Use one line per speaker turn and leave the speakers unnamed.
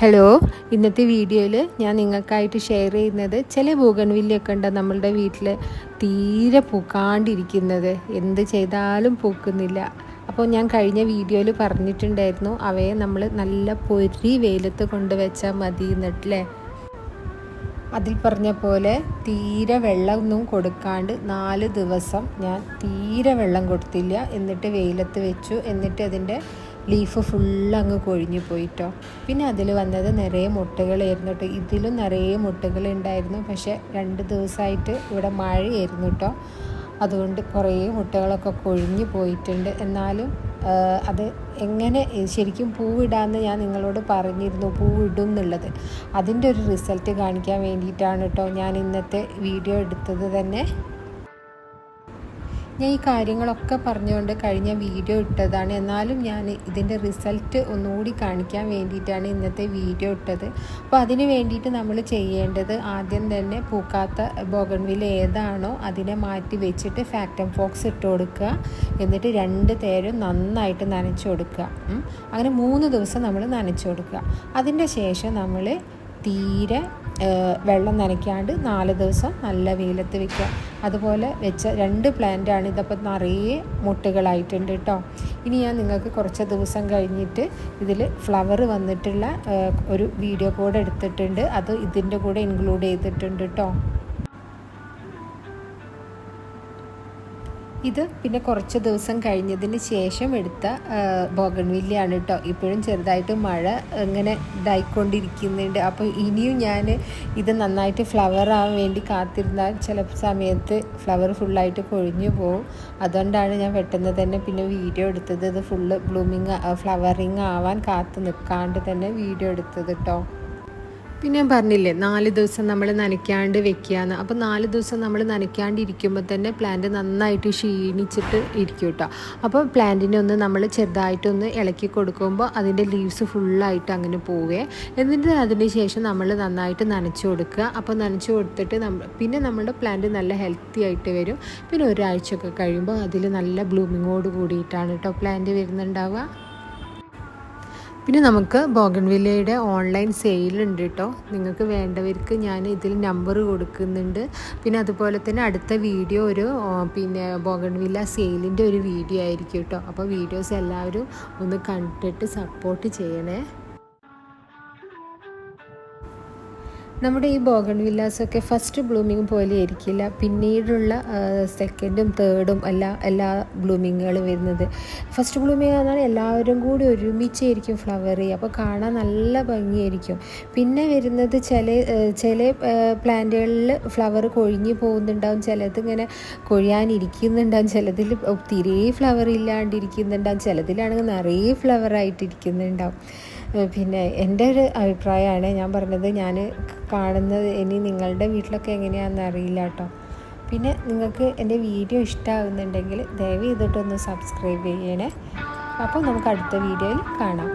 Hello, ഇന്നത്തെ വീഡിയോയിൽ ഞാൻ നിങ്ങൾക്കായിട്ട് ഷെയർ ചെയ്യുന്നത് ചില ബോഗൺവില്ലയൊക്കെ ഉണ്ട് നമ്മളുടെ വീട്ടിൽ തീരെ പൂക്കാണ്ടിരിക്കുന്നത്, എന്ത് ചെയ്താലും പൂക്കുന്നില്ല. അപ്പോൾ ഞാൻ കഴിഞ്ഞ വീഡിയോയിൽ പറഞ്ഞിട്ടുണ്ടായിരുന്നു അവയെ നമ്മൾ നല്ല പൊരി വെയിലത്ത് കൊണ്ടുവച്ചാൽ മതി എന്നിട്ടല്ലേ. അതിൽ പറഞ്ഞ പോലെ തീരെ വെള്ളമൊന്നും കൊടുക്കാണ്ട് 4 ദിവസം ഞാൻ തീരെ വെള്ളം കൊടുത്തില്ല. എന്നിട്ട് വെയിലത്ത് വെച്ചു. എന്നിട്ട് അതിൻ്റെ ലീഫ് ഫുള്ള് അങ്ങ് കൊഴിഞ്ഞു പോയിട്ടോ. പിന്നെ അതിൽ വന്നത് നിറയെ മുട്ടകളായിരുന്നു കേട്ടോ. ഇതിലും നിറയെ മുട്ടകളുണ്ടായിരുന്നു. പക്ഷേ 2 ദിവസമായിട്ട് ഇവിടെ മഴയായിരുന്നു കേട്ടോ. അതുകൊണ്ട് കുറേ മുട്ടകളൊക്കെ കൊഴിഞ്ഞു പോയിട്ടുണ്ട്. എന്നാലും അത് എങ്ങനെ ശരിക്കും പൂവിടാമെന്ന് ഞാൻ നിങ്ങളോട് പറഞ്ഞിരുന്നു, പൂവിടും എന്നുള്ളത്. അതിൻ്റെ ഒരു റിസൾട്ട് കാണിക്കാൻ വേണ്ടിയിട്ടാണ് കേട്ടോ ഞാൻ ഇന്നത്തെ വീഡിയോ എടുത്തത് തന്നെ. ഞാൻ ഈ കാര്യങ്ങളൊക്കെ പറഞ്ഞുകൊണ്ട് കഴിഞ്ഞ വീഡിയോ ഇട്ടതാണ്. എന്നാലും ഞാൻ ഇതിൻ്റെ റിസൾട്ട് ഒന്നുകൂടി കാണിക്കാൻ വേണ്ടിയിട്ടാണ് ഇന്നത്തെ വീഡിയോ ഇട്ടത്. അപ്പോൾ അതിന് വേണ്ടിയിട്ട് നമ്മൾ ചെയ്യേണ്ടത് ആദ്യം തന്നെ പൂക്കാത്ത ബോഗൺവില്ല ഏതാണോ അതിനെ മാറ്റി വെച്ചിട്ട് ഫാക്ടം ഫോക്സ് ഇട്ട് കൊടുക്കുക. എന്നിട്ട് 2 നേരം നന്നായിട്ട് നനച്ചു കൊടുക്കുക. അങ്ങനെ 3 ദിവസം നമ്മൾ നനച്ചു കൊടുക്കുക. അതിൻ്റെ ശേഷം നമ്മൾ തീരെ വെള്ളം നനയ്ക്കാണ്ട് 4 ദിവസം നല്ല വെയിലത്ത് വെക്കുക. അതുപോലെ വെച്ച 2 പ്ലാന്റാണ് ഇതപ്പോൾ നിറയെ മുട്ടുകളായിട്ടുണ്ട് കേട്ടോ. ഇനി ഞാൻ നിങ്ങൾക്ക് കുറച്ച് ദിവസം കഴിഞ്ഞിട്ട് ഇതിൽ ഫ്ലവർ വന്നിട്ടുള്ള ഒരു വീഡിയോ കൂടെ എടുത്തിട്ടുണ്ട്. അത് ഇതിൻ്റെ കൂടെ ഇൻക്ലൂഡ് ചെയ്തിട്ടുണ്ട് കേട്ടോ. ഇത് പിന്നെ കുറച്ച് ദിവസം കഴിഞ്ഞതിന് ശേഷം എടുത്ത ബോഗൺവില്ലയാണ് കേട്ടോ. ഇപ്പോഴും ചെറുതായിട്ട് മഴ ഇങ്ങനെ ഇതായിക്കൊണ്ടിരിക്കുന്നുണ്ട്. അപ്പോൾ ഇനിയും ഞാൻ ഇത് നന്നായിട്ട് ഫ്ലവർ ആവാൻ വേണ്ടി കാത്തിരുന്നാൽ ചില സമയത്ത് ഫ്ലവർ ഫുള്ളായിട്ട് കൊഴിഞ്ഞു പോകും. അതുകൊണ്ടാണ് ഞാൻ പെട്ടെന്ന് തന്നെ പിന്നെ വീഡിയോ എടുത്തത്. ഇത് ഫുള്ള് ഫ്ലവറിങ് ആവാൻ കാത്ത് നിൽക്കാണ്ട് തന്നെ വീഡിയോ എടുത്തത് കേട്ടോ. പിന്നെ ഞാൻ പറഞ്ഞില്ലേ 4 ദിവസം നമ്മൾ നനയ്ക്കാണ്ട് വെക്കുകയെന്ന്. അപ്പോൾ 4 ദിവസം നമ്മൾ നനയ്ക്കാണ്ടിരിക്കുമ്പോൾ തന്നെ പ്ലാന്റ് നന്നായിട്ട് ക്ഷീണിച്ചിട്ട് ഇരിക്കും കേട്ടോ. അപ്പോൾ പ്ലാന്റിനെ ഒന്ന് നമ്മൾ ചെറുതായിട്ടൊന്ന് ഇളക്കി കൊടുക്കുമ്പോൾ അതിൻ്റെ ലീവ്സ് ഫുള്ളായിട്ട് അങ്ങനെ പോവേ. എന്നിട്ട് അതിന് ശേഷം നമ്മൾ നന്നായിട്ട് നനച്ചു കൊടുക്കുക. അപ്പോൾ നനച്ചു കൊടുത്തിട്ട് പിന്നെ നമ്മുടെ പ്ലാന്റ് നല്ല ഹെൽത്തി ആയിട്ട് വരും. പിന്നെ ഒരാഴ്ചയൊക്കെ കഴിയുമ്പോൾ അതിൽ നല്ല ബ്ലൂമിങ്ങോട് കൂടിയിട്ടാണ് കേട്ടോ പ്ലാന്റ് വരുന്നുണ്ടാവുക. പിന്നെ നമുക്ക് ബോഗൺവില്ലയുടെ ഓൺലൈൻ സെയിലുണ്ട് കേട്ടോ. നിങ്ങൾക്ക് വേണ്ടവർക്ക് ഞാൻ ഇതിൽ നമ്പർ കൊടുക്കുന്നുണ്ട്. പിന്നെ അതുപോലെ തന്നെ അടുത്ത വീഡിയോ ഒരു ബോഗൺവില്ല സെയിലിൻ്റെ ഒരു വീഡിയോ ആയിരിക്കും കേട്ടോ. അപ്പോൾ വീഡിയോസ് എല്ലാവരും ഒന്ന് കണ്ടിട്ട് സപ്പോർട്ട് ചെയ്യണേ. നമ്മുടെ ഈ ബോഗൺവില്ലാസൊക്കെ ഫസ്റ്റ് ബ്ലൂമിങ് പോലെ ആയിരിക്കില്ല. പിന്നീടുള്ള സെക്കൻഡും തേർഡും എല്ലാ ബ്ലൂമിങ്ങുകളും വരുന്നത്. ഫസ്റ്റ് ബ്ലൂമിങ് പറഞ്ഞാൽ എല്ലാവരും കൂടി ഒരുമിച്ചായിരിക്കും ഫ്ലവർ ചെയ്യുക. അപ്പോൾ കാണാൻ നല്ല ഭംഗിയായിരിക്കും. പിന്നെ വരുന്നത് ചില പ്ലാന്റുകളിൽ ഫ്ലവർ കൊഴിഞ്ഞു പോകുന്നുണ്ടാവും, ചിലത് ഇങ്ങനെ കൊഴിയാനിരിക്കുന്നുണ്ടാവും, ചിലതിൽ തീരെ ഫ്ലവർ ഇല്ലാണ്ടിരിക്കുന്നുണ്ടാവും, ചിലതിലാണെങ്കിൽ നിറയെ ഫ്ലവറായിട്ടിരിക്കുന്നുണ്ടാവും. പിന്നെ എൻ്റെ ഒരു അഭിപ്രായമാണ് ഞാൻ പറഞ്ഞത്. ഞാൻ കാണുന്നത് ഇനി നിങ്ങളുടെ വീട്ടിലൊക്കെ എങ്ങനെയാണെന്ന് അറിയില്ല കേട്ടോ. പിന്നെ നിങ്ങൾക്ക് എൻ്റെ വീഡിയോ ഇഷ്ടമാകുന്നുണ്ടെങ്കിൽ ദയവ് ചെയ്തിട്ടൊന്ന് സബ്സ്ക്രൈബ് ചെയ്യണേ. അപ്പോൾ നമുക്ക് അടുത്ത വീഡിയോയിൽ കാണാം.